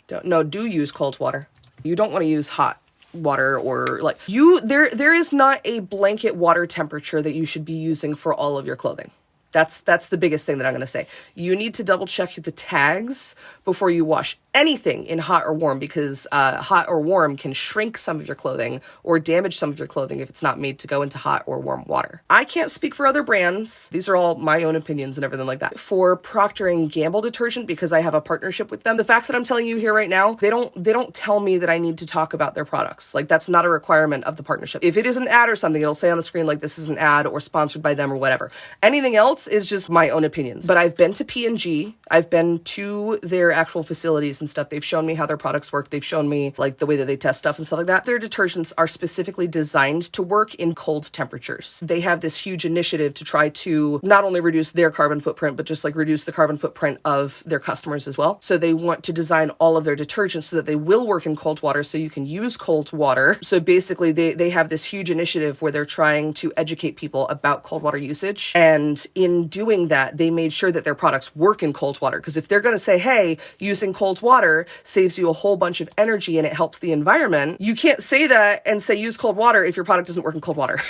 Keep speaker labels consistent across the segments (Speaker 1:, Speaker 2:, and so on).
Speaker 1: Do use cold water. You don't want to use hot water, or like there is not a blanket water temperature that you should be using for all of your clothing. That's the biggest thing that I'm going to say. You need to double check the tags before you wash anything in hot or warm, because hot or warm can shrink some of your clothing or damage some of your clothing if it's not made to go into hot or warm water. I can't speak for other brands. These are all my own opinions and everything like that. For Procter & Gamble detergent, because I have a partnership with them, the facts that I'm telling you here right now, they don't tell me that I need to talk about their products. Like, that's not a requirement of the partnership. If it is an ad or something, it'll say on the screen like this is an ad or sponsored by them or whatever. Anything else is just my own opinions. But I've been to P&G. I've been to their actual facilities and stuff. They've shown me how their products work. They've shown me like the way that they test stuff and stuff like that. Their detergents are specifically designed to work in cold temperatures. They have this huge initiative to try to not only reduce their carbon footprint, but just like reduce the carbon footprint of their customers as well. So they want to design all of their detergents so that they will work in cold water, so you can use cold water. So basically they have this huge initiative where they're trying to educate people about cold water usage. And in doing that, they made sure that their products work in cold water. Because if they're going to say, hey, using cold water saves you a whole bunch of energy and it helps the environment, you can't say that and say use cold water if your product doesn't work in cold water.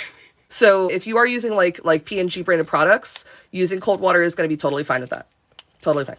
Speaker 1: So if you are using like P&G branded products, using cold water is going to be totally fine with that. Totally fine.